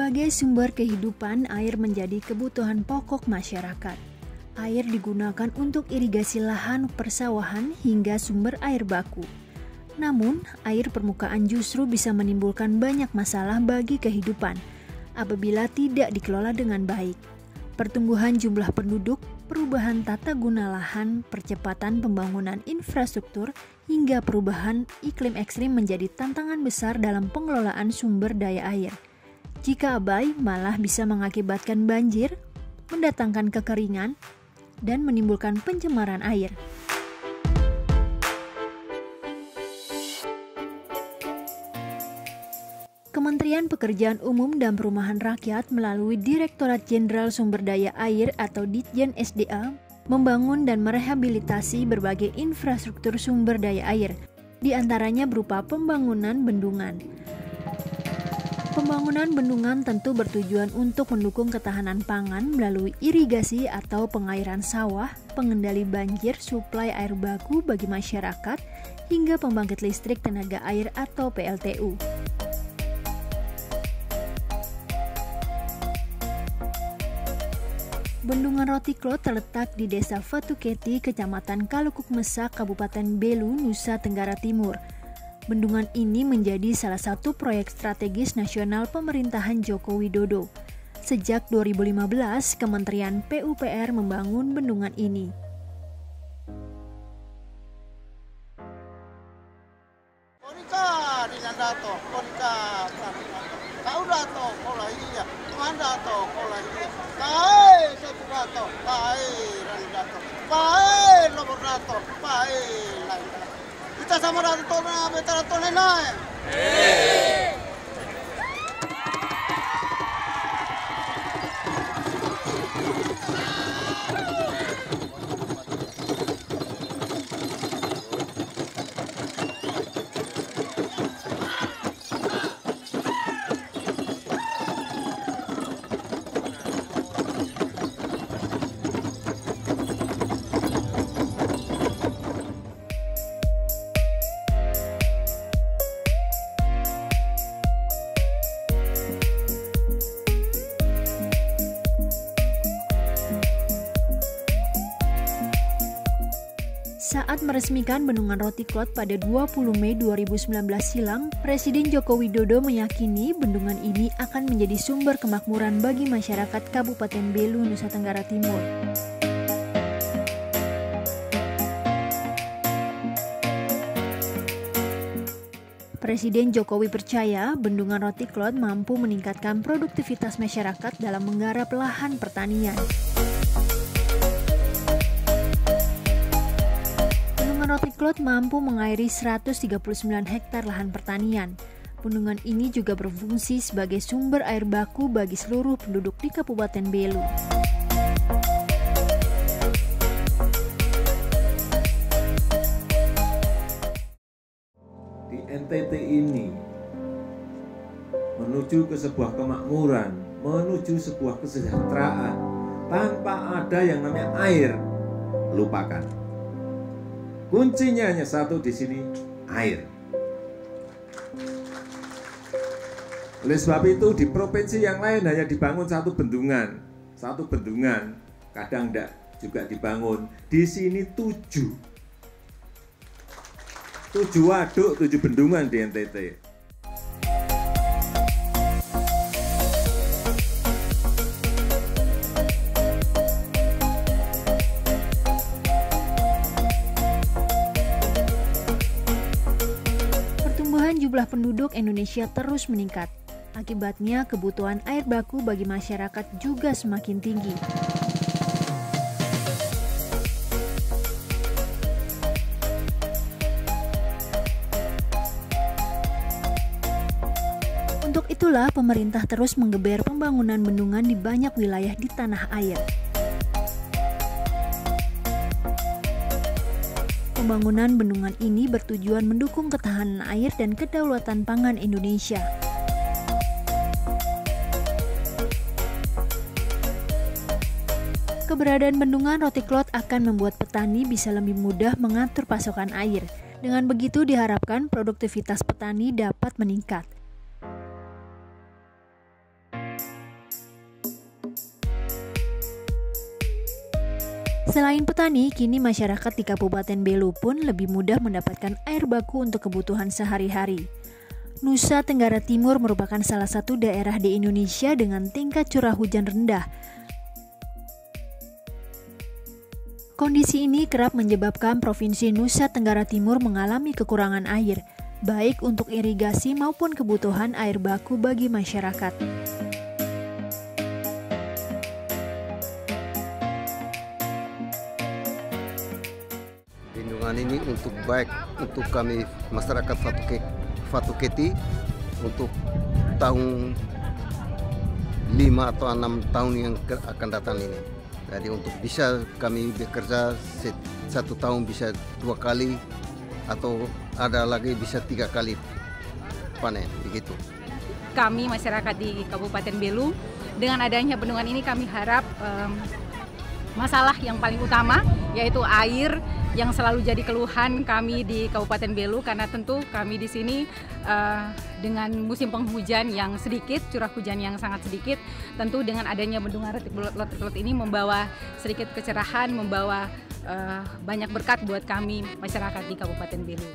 Sebagai sumber kehidupan, air menjadi kebutuhan pokok masyarakat. Air digunakan untuk irigasi lahan persawahan hingga sumber air baku. Namun, air permukaan justru bisa menimbulkan banyak masalah bagi kehidupan apabila tidak dikelola dengan baik. Pertumbuhan jumlah penduduk, perubahan tata guna lahan, percepatan pembangunan infrastruktur, hingga perubahan iklim ekstrim menjadi tantangan besar dalam pengelolaan sumber daya air. Jika abai, malah bisa mengakibatkan banjir, mendatangkan kekeringan, dan menimbulkan pencemaran air. Kementerian Pekerjaan Umum dan Perumahan Rakyat melalui Direktorat Jenderal Sumber Daya Air atau Ditjen SDA membangun dan merehabilitasi berbagai infrastruktur sumber daya air, di antaranya berupa pembangunan bendungan. Pembangunan bendungan tentu bertujuan untuk mendukung ketahanan pangan melalui irigasi atau pengairan sawah, pengendali banjir, suplai air baku bagi masyarakat, hingga pembangkit listrik tenaga air atau PLTU. Bendungan Rotiklot terletak di Desa Fatuketi, Kecamatan Kalukuk Mesak, Kabupaten Belu, Nusa Tenggara Timur. Bendungan ini menjadi salah satu proyek strategis nasional pemerintahan Joko Widodo. Sejak 2015, Kementerian PUPR membangun bendungan ini. Kita sama Dato' na betara tole na. Saat meresmikan Bendungan Rotiklot pada 20 Mei 2019 silam, Presiden Joko Widodo meyakini bendungan ini akan menjadi sumber kemakmuran bagi masyarakat Kabupaten Belu, Nusa Tenggara Timur. Presiden Jokowi percaya Bendungan Rotiklot mampu meningkatkan produktivitas masyarakat dalam menggarap lahan pertanian. Rotiklot mampu mengairi 139 hektar lahan pertanian. Bendungan ini juga berfungsi sebagai sumber air baku bagi seluruh penduduk di Kabupaten Belu. Di NTT ini menuju ke sebuah kemakmuran, menuju sebuah kesejahteraan, tanpa ada yang namanya air, lupakan. Kuncinya hanya satu di sini, air. Oleh sebab itu di provinsi yang lain hanya dibangun satu bendungan, kadang enggak juga dibangun. Di sini 7 waduk, 7 bendungan di NTT. Jumlah penduduk Indonesia terus meningkat. Akibatnya, kebutuhan air baku bagi masyarakat juga semakin tinggi. Untuk itulah, pemerintah terus menggeber pembangunan bendungan di banyak wilayah di tanah air. Pembangunan bendungan ini bertujuan mendukung ketahanan air dan kedaulatan pangan Indonesia. Keberadaan bendungan Rotiklot akan membuat petani bisa lebih mudah mengatur pasokan air. Dengan begitu diharapkan produktivitas petani dapat meningkat. Selain petani, kini masyarakat di Kabupaten Belu pun lebih mudah mendapatkan air baku untuk kebutuhan sehari-hari. Nusa Tenggara Timur merupakan salah satu daerah di Indonesia dengan tingkat curah hujan rendah. Kondisi ini kerap menyebabkan Provinsi Nusa Tenggara Timur mengalami kekurangan air, baik untuk irigasi maupun kebutuhan air baku bagi masyarakat. Bendungan ini baik untuk kami masyarakat Fatuketi untuk tahun 5 atau 6 tahun yang akan datang ini. Jadi untuk bisa kami bekerja 1 tahun bisa 2 kali atau ada lagi bisa 3 kali panen begitu. Kami masyarakat di Kabupaten Belu dengan adanya bendungan ini kami harap masalah yang paling utama yaitu air yang selalu jadi keluhan kami di Kabupaten Belu, karena tentu kami di sini dengan musim penghujan yang sedikit, curah hujan yang sangat sedikit, tentu dengan adanya bendungan Retiklot ini membawa sedikit kecerahan, membawa banyak berkat buat kami masyarakat di Kabupaten Belu.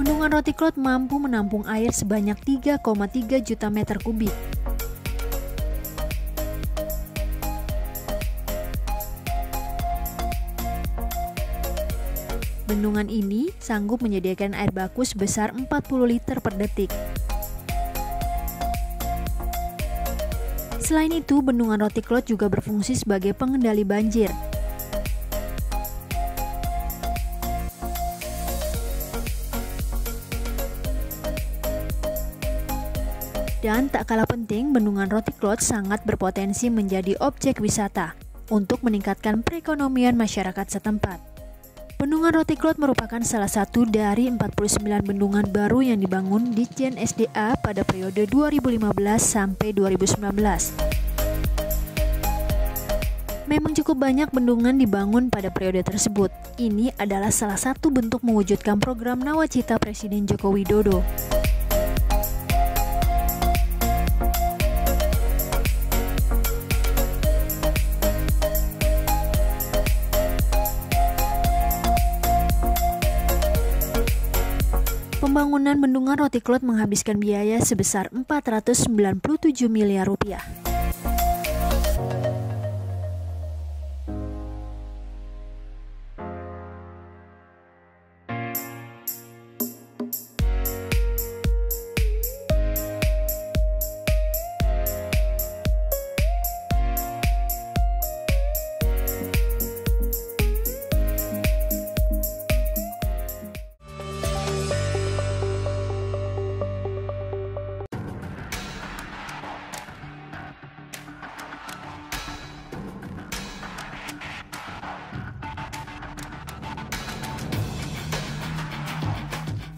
Bendungan Retiklot mampu menampung air sebanyak 3,3 juta meter kubik. Bendungan ini sanggup menyediakan air baku sebesar 40 liter per detik. Selain itu, Bendungan Retiklot juga berfungsi sebagai pengendali banjir. Dan tak kalah penting, Bendungan Retiklot sangat berpotensi menjadi objek wisata untuk meningkatkan perekonomian masyarakat setempat. Bendungan Retiklot merupakan salah satu dari 49 bendungan baru yang dibangun Ditjen SDA pada periode 2015 sampai 2019. Memang cukup banyak bendungan dibangun pada periode tersebut. Ini adalah salah satu bentuk mewujudkan program Nawacita Presiden Joko Widodo. Pembangunan Bendungan Retiklot menghabiskan biaya sebesar 497 miliar rupiah.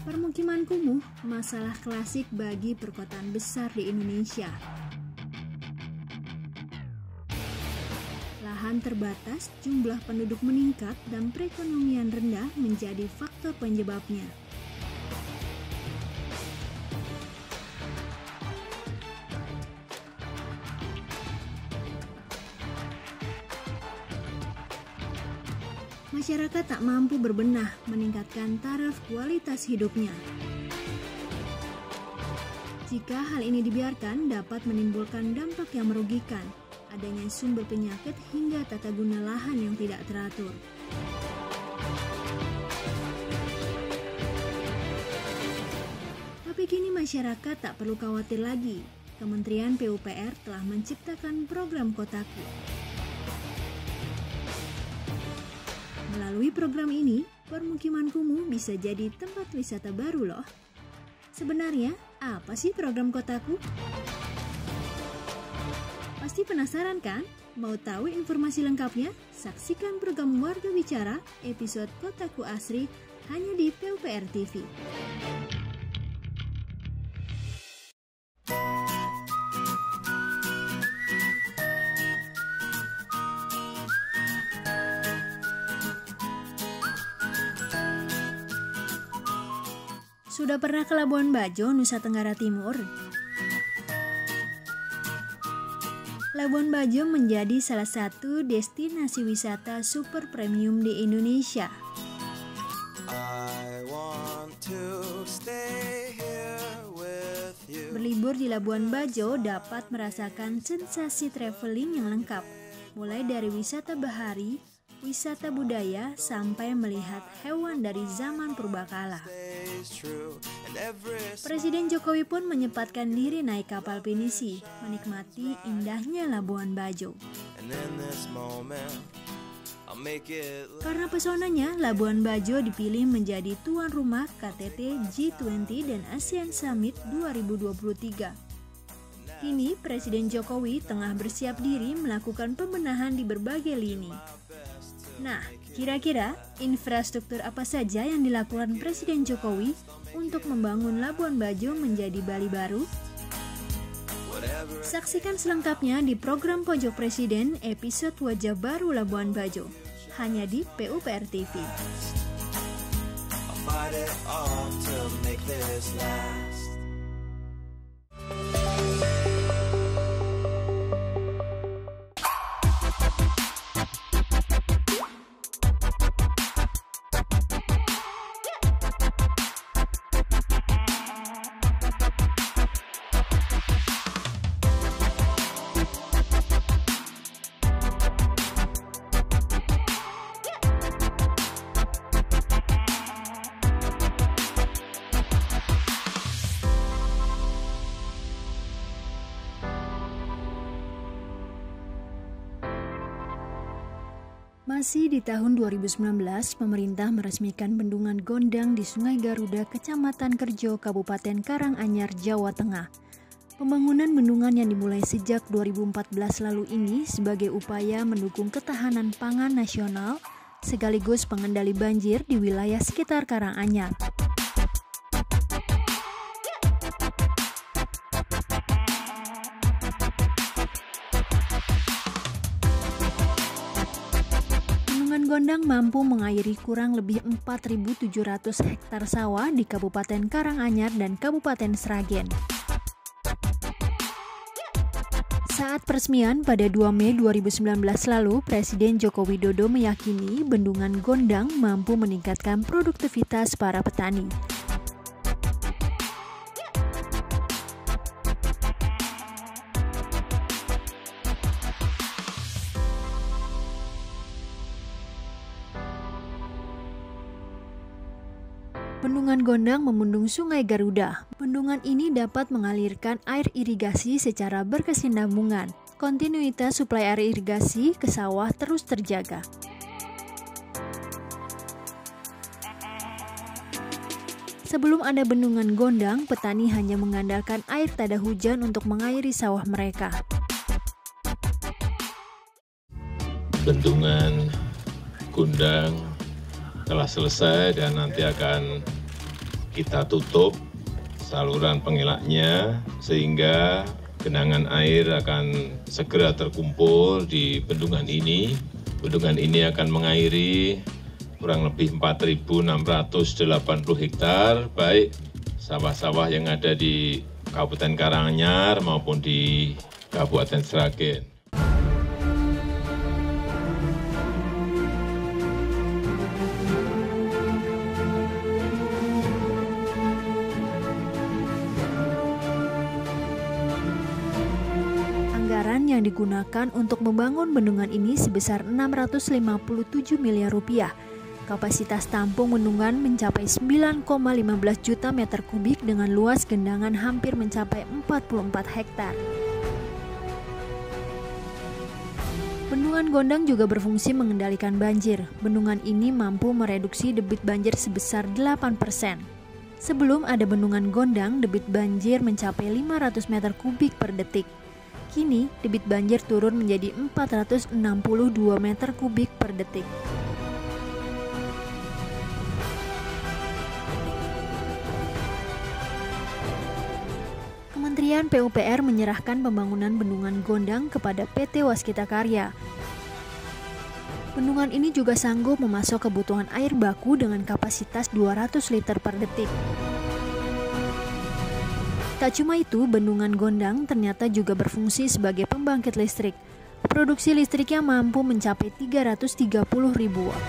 Permukiman kumuh, masalah klasik bagi perkotaan besar di Indonesia. Lahan terbatas, jumlah penduduk meningkat, dan perekonomian rendah menjadi faktor penyebabnya. Masyarakat tak mampu berbenah meningkatkan taraf kualitas hidupnya. Jika hal ini dibiarkan, dapat menimbulkan dampak yang merugikan, adanya sumber penyakit hingga tata guna lahan yang tidak teratur. Tapi kini masyarakat tak perlu khawatir lagi. Kementerian PUPR telah menciptakan program Kotaku. Melalui program ini, permukiman kumuh bisa jadi tempat wisata baru loh. Sebenarnya, apa sih program Kotaku? Pasti penasaran kan? Mau tahu informasi lengkapnya? Saksikan program Warga Bicara episode Kotaku Asri hanya di PUPR TV. Sudah pernah ke Labuan Bajo, Nusa Tenggara Timur? Labuan Bajo menjadi salah satu destinasi wisata super premium di Indonesia. Berlibur di Labuan Bajo dapat merasakan sensasi traveling yang lengkap, mulai dari wisata bahari, wisata budaya, sampai melihat hewan dari zaman purbakala. Presiden Jokowi pun menyempatkan diri naik kapal pinisi, menikmati indahnya Labuan Bajo. Karena pesonanya, Labuan Bajo dipilih menjadi tuan rumah KTT G20 dan ASEAN Summit 2023. Kini, Presiden Jokowi tengah bersiap diri melakukan pembenahan di berbagai lini. Nah, kira-kira infrastruktur apa saja yang dilakukan Presiden Jokowi untuk membangun Labuan Bajo menjadi Bali baru? Saksikan selengkapnya di program Pojok Presiden episode Wajah Baru Labuan Bajo, hanya di PUPR TV. Masih di tahun 2019, pemerintah meresmikan bendungan Gondang di Sungai Garuda, Kecamatan Kerjo, Kabupaten Karanganyar, Jawa Tengah. Pembangunan bendungan yang dimulai sejak 2014 lalu ini sebagai upaya mendukung ketahanan pangan nasional sekaligus pengendali banjir di wilayah sekitar Karanganyar. Gondang mampu mengairi kurang lebih 4.700 hektar sawah di Kabupaten Karanganyar dan Kabupaten Sragen. Saat peresmian pada 2 Mei 2019 lalu, Presiden Joko Widodo meyakini bendungan Gondang mampu meningkatkan produktivitas para petani. Bendungan Gondang membendung Sungai Garuda. Bendungan ini dapat mengalirkan air irigasi secara berkesinambungan. Kontinuitas suplai air irigasi ke sawah terus terjaga. Sebelum ada bendungan Gondang, petani hanya mengandalkan air tada hujan untuk mengairi sawah mereka. Bendungan Gondang telah selesai dan nanti akan kita tutup saluran pengelaknya sehingga genangan air akan segera terkumpul di bendungan ini. Bendungan ini akan mengairi kurang lebih 4.680 hektar, baik sawah-sawah yang ada di Kabupaten Karanganyar maupun di Kabupaten Sragen. Anggaran yang digunakan untuk membangun bendungan ini sebesar 657 miliar rupiah. Kapasitas tampung bendungan mencapai 9,15 juta meter kubik dengan luas genangan hampir mencapai 44 hektar. Bendungan Gondang juga berfungsi mengendalikan banjir. Bendungan ini mampu mereduksi debit banjir sebesar 8%. Sebelum ada bendungan Gondang, debit banjir mencapai 500 meter kubik per detik. Kini, debit banjir turun menjadi 462 meter kubik per detik. Kementerian PUPR menyerahkan pembangunan bendungan Gondang kepada PT Waskita Karya. Bendungan ini juga sanggup memasok kebutuhan air baku dengan kapasitas 200 liter per detik. Tak cuma itu, Bendungan Gondang ternyata juga berfungsi sebagai pembangkit listrik. Produksi listriknya mampu mencapai 330.000 watt.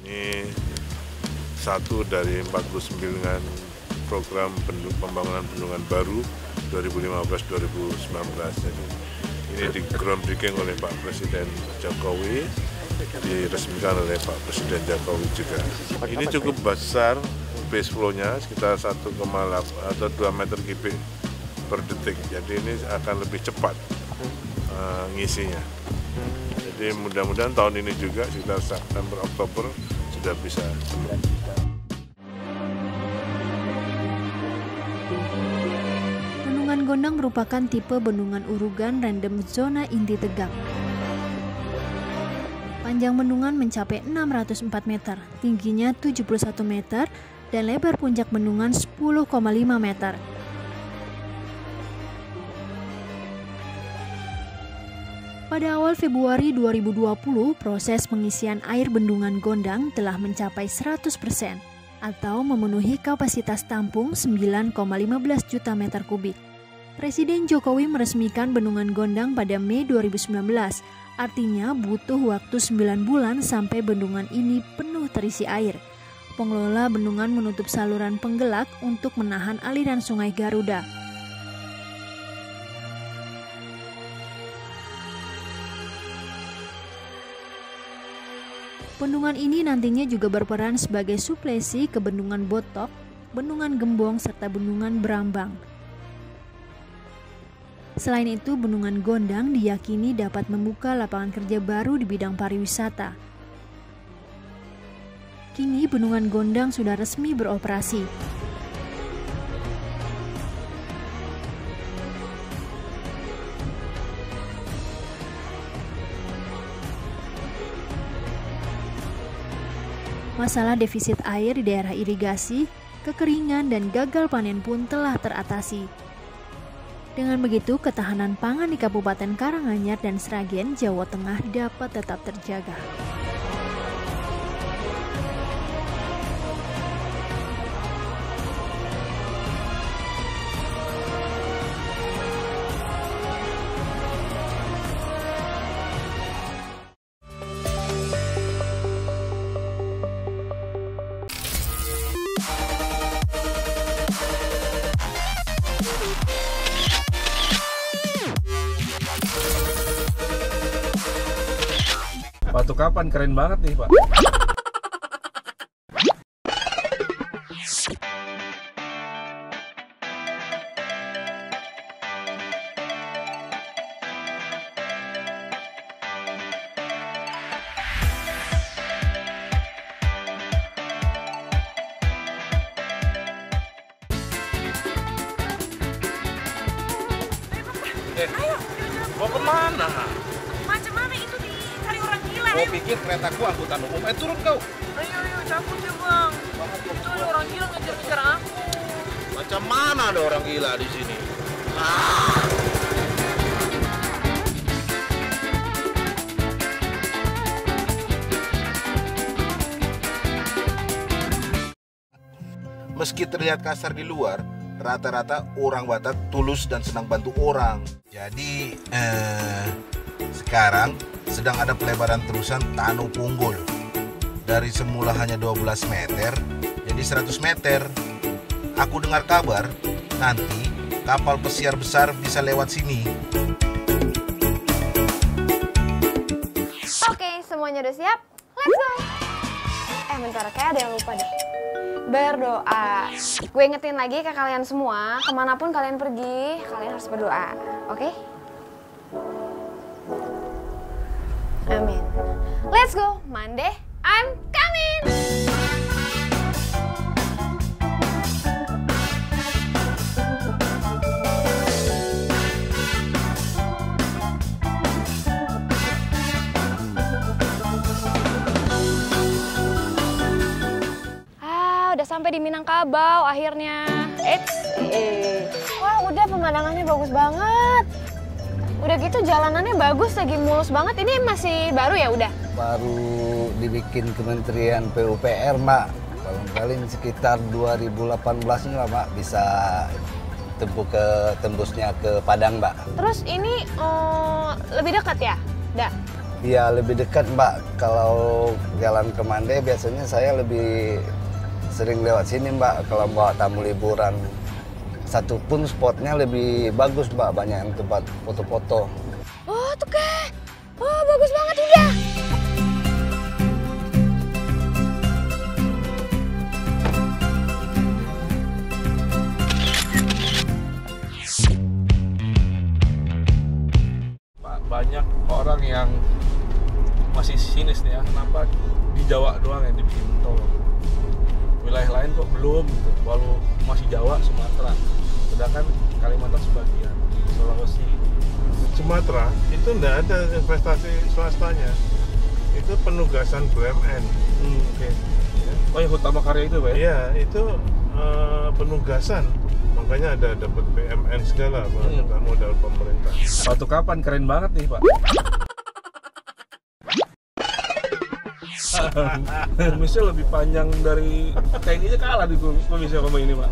Ini satu dari 49 program pembangunan bendungan baru 2015-2019. Jadi ini di groundbreaking oleh Pak Presiden Jokowi, diresmikan oleh Pak Presiden Jokowi juga. Ini cukup besar base flow-nya, sekitar 1,8 atau 2 meter kubik per detik. Jadi ini akan lebih cepat ngisinya. Jadi mudah-mudahan tahun ini juga sekitar September Oktober sudah bisa. Bendungan Gondang merupakan tipe bendungan urugan random zona inti tegang. Panjang bendungan mencapai 604 meter, tingginya 71 meter, dan lebar puncak bendungan 10,5 meter. Pada awal Februari 2020, proses pengisian air Bendungan Gondang telah mencapai 100% atau memenuhi kapasitas tampung 9,15 juta meter kubik. Presiden Jokowi meresmikan Bendungan Gondang pada Mei 2019, artinya butuh waktu 9 bulan sampai bendungan ini penuh terisi air. Pengelola bendungan menutup saluran penggelak untuk menahan aliran Sungai Garuda. Bendungan ini nantinya juga berperan sebagai suplesi ke Bendungan Botok, Bendungan Gembong, serta Bendungan Brambang. Selain itu, Bendungan Gondang diyakini dapat membuka lapangan kerja baru di bidang pariwisata. Kini Bendungan Gondang sudah resmi beroperasi. Masalah defisit air di daerah irigasi, kekeringan, dan gagal panen pun telah teratasi. Dengan begitu, ketahanan pangan di Kabupaten Karanganyar dan Sragen, Jawa Tengah dapat tetap terjaga. Waktu kapan? Keren banget nih, Pak. Ayo, Mau kemana? macam mana itu dicari orang gila? Mau Ayo, bikin keretaku angkutan umum. Turun kau. ayo, cabut ya bang. Itu ada orang gila ngejar-ngejar aku. Macam mana ada orang gila di sini? Meski terlihat kasar di luar, rata-rata orang Batak tulus dan senang bantu orang. Jadi, sekarang sedang ada pelebaran terusan Tano Punggul. Dari semula hanya 12 meter, jadi 100 meter. Aku dengar kabar, nanti kapal pesiar besar bisa lewat sini. Oke, semuanya udah siap? Let's go! Bentar, kayak ada yang lupa deh. Berdoa. Gue ingetin lagi ke kalian semua, kemanapun kalian pergi, kalian harus berdoa. Oke? Amin. Let's go, Monday, I'm coming! Udah sampai di Minangkabau akhirnya. Wah, udah pemandangannya bagus banget. Udah gitu jalanannya bagus, lagi mulus banget. Ini masih baru ya udah? Baru dibikin Kementerian PUPR, Mbak. Paling sekitar 2018 ini lah Pak, bisa tembusnya ke Padang Mbak. Terus ini lebih dekat ya, Da? Iya lebih dekat Mbak. Kalau jalan ke Mande biasanya saya lebih sering lewat sini Mbak. Kalau bawa tamu liburan, satu pun spotnya lebih bagus Mbak, banyak yang tempat foto-foto. Oh tuh kah, oh bagus banget udah. Banyak orang yang masih sinis nih ya, kenapa di Jawa doang yang dibikin tol, wilayah lain kok belum gitu, walau masih Jawa, Sumatera, sedangkan Kalimantan sebagian, Sulawesi. Sumatera itu enggak ada investasi swastanya, itu penugasan BUMN. Oke. Oh yang Utama Karya itu Pak? Iya, itu penugasan. Makanya ada dapat BUMN segala, modal pemerintah. Batu Kapan keren banget nih Pak. Kumisnya lebih panjang dari kayaknya kalah di kumisnya sama ini Pak.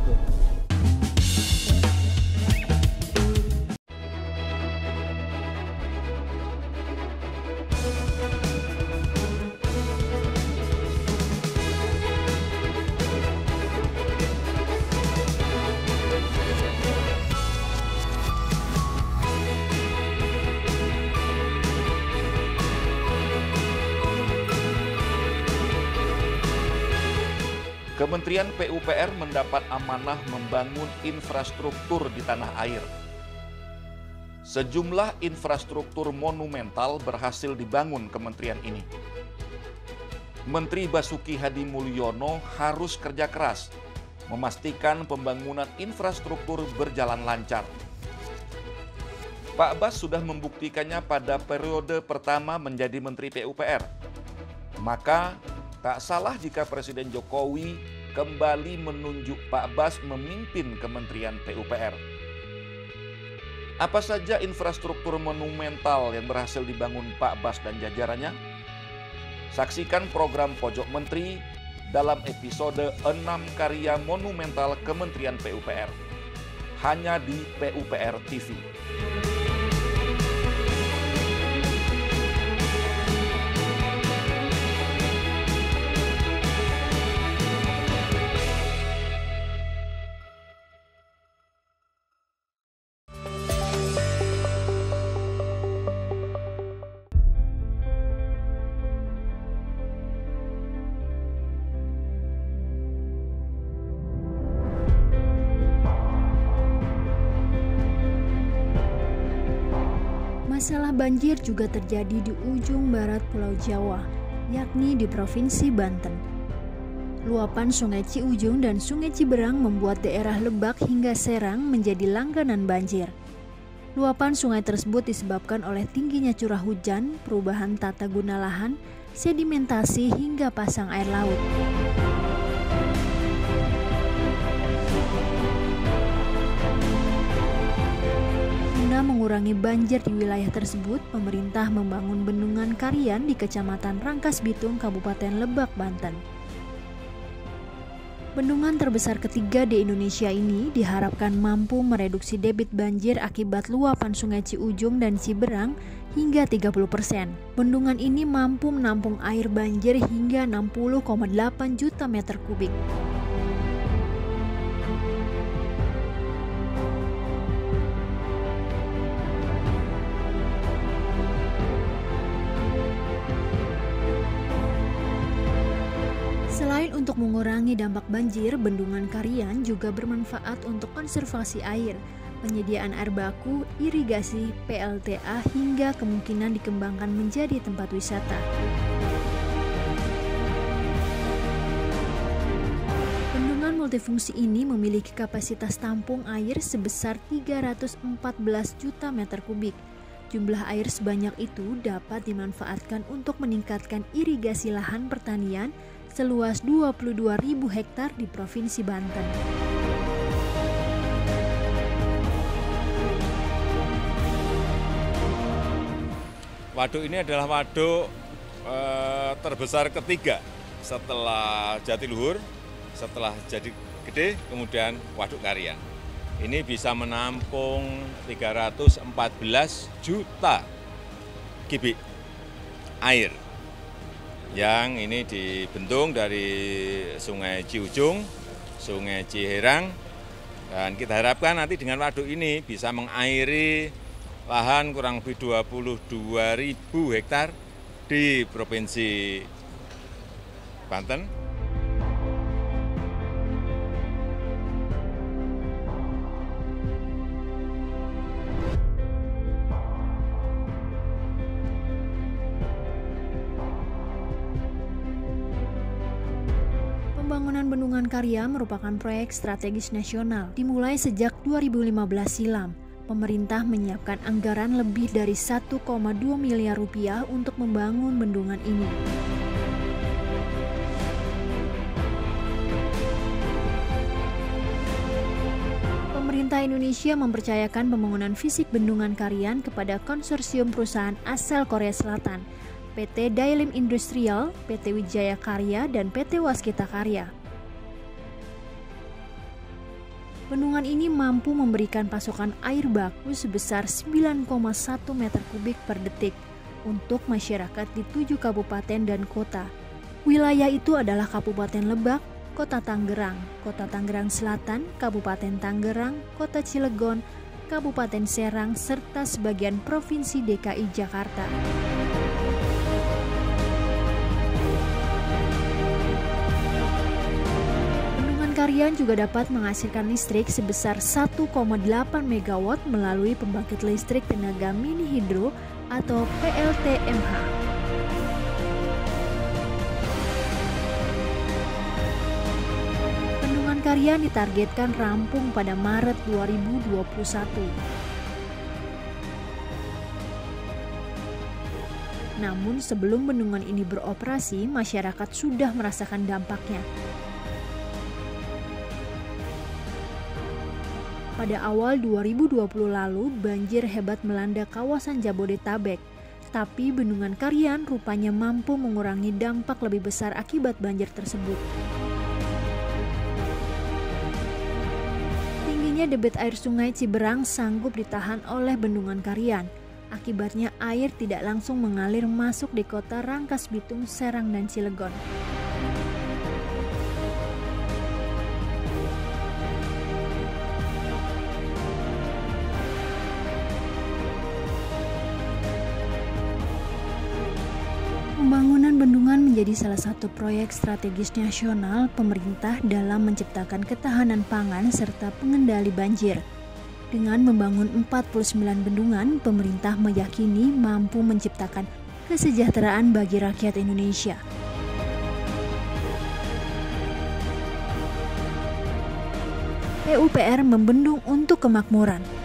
Kementerian PUPR mendapat amanah membangun infrastruktur di tanah air. Sejumlah infrastruktur monumental berhasil dibangun kementerian ini. Menteri Basuki Hadi Mulyono harus kerja keras memastikan pembangunan infrastruktur berjalan lancar. Pak Bas sudah membuktikannya pada periode pertama menjadi Menteri PUPR. Maka tak salah jika Presiden Jokowi kembali menunjuk Pak Bas memimpin Kementerian PUPR. Apa saja infrastruktur monumental yang berhasil dibangun Pak Bas dan jajarannya? Saksikan program Pojok Menteri dalam episode 6 karya monumental Kementerian PUPR. Hanya di PUPR TV. Masalah banjir juga terjadi di ujung barat Pulau Jawa, yakni di Provinsi Banten. Luapan Sungai Ciujung dan Sungai Ciberang membuat daerah Lebak hingga Serang menjadi langganan banjir. Luapan sungai tersebut disebabkan oleh tingginya curah hujan, perubahan tata guna lahan, sedimentasi hingga pasang air laut. Guna mengurangi banjir di wilayah tersebut, pemerintah membangun bendungan Karian di Kecamatan Rangkas Bitung, Kabupaten Lebak, Banten. Bendungan terbesar ketiga di Indonesia ini diharapkan mampu mereduksi debit banjir akibat luapan Sungai Ciujung dan Ciberang hingga 30%. Bendungan ini mampu menampung air banjir hingga 60,8 juta meter kubik. Selain untuk mengurangi dampak banjir, Bendungan Karian juga bermanfaat untuk konservasi air, penyediaan air baku, irigasi, PLTA, hingga kemungkinan dikembangkan menjadi tempat wisata. Bendungan multifungsi ini memiliki kapasitas tampung air sebesar 314 juta meter kubik. Jumlah air sebanyak itu dapat dimanfaatkan untuk meningkatkan irigasi lahan pertanian seluas 22.000 hektar di Provinsi Banten. Waduk ini adalah waduk terbesar ketiga setelah Jatiluhur setelah jadi gede, kemudian Waduk Karian. Ini bisa menampung 314 juta kubik air yang ini dibendung dari Sungai Ciujung, Sungai Ciherang, dan kita harapkan nanti dengan waduk ini bisa mengairi lahan kurang lebih 22.000 hektar di Provinsi Banten. Pembangunan Bendungan Karya merupakan proyek strategis nasional. Dimulai sejak 2015 silam, pemerintah menyiapkan anggaran lebih dari 1,2 miliar rupiah untuk membangun bendungan ini. Pemerintah Indonesia mempercayakan pembangunan fisik Bendungan Karian kepada konsorsium perusahaan asal Korea Selatan, PT Daelim Industrial, PT Wijaya Karya, dan PT Waskita Karya. Bendungan ini mampu memberikan pasokan air baku sebesar 9,1 meter kubik per detik untuk masyarakat di 7 kabupaten dan kota. Wilayah itu adalah Kabupaten Lebak, Kota Tangerang, Kota Tangerang Selatan, Kabupaten Tangerang, Kota Cilegon, Kabupaten Serang, serta sebagian Provinsi DKI Jakarta. Karian juga dapat menghasilkan listrik sebesar 1,8 MW melalui pembangkit listrik tenaga mini hidro atau PLTMH. Bendungan Karian ditargetkan rampung pada Maret 2021. Namun sebelum bendungan ini beroperasi, masyarakat sudah merasakan dampaknya. Pada awal 2020 lalu, banjir hebat melanda kawasan Jabodetabek. Tapi Bendungan Karian rupanya mampu mengurangi dampak lebih besar akibat banjir tersebut. Tingginya debit air Sungai Ciberang sanggup ditahan oleh Bendungan Karian. Akibatnya air tidak langsung mengalir masuk di kota Rangkas Bitung, Serang, dan Cilegon. Pembangunan bendungan menjadi salah satu proyek strategis nasional pemerintah dalam menciptakan ketahanan pangan serta pengendali banjir. Dengan membangun 49 bendungan, pemerintah meyakini mampu menciptakan kesejahteraan bagi rakyat Indonesia. PUPR membendung untuk kemakmuran.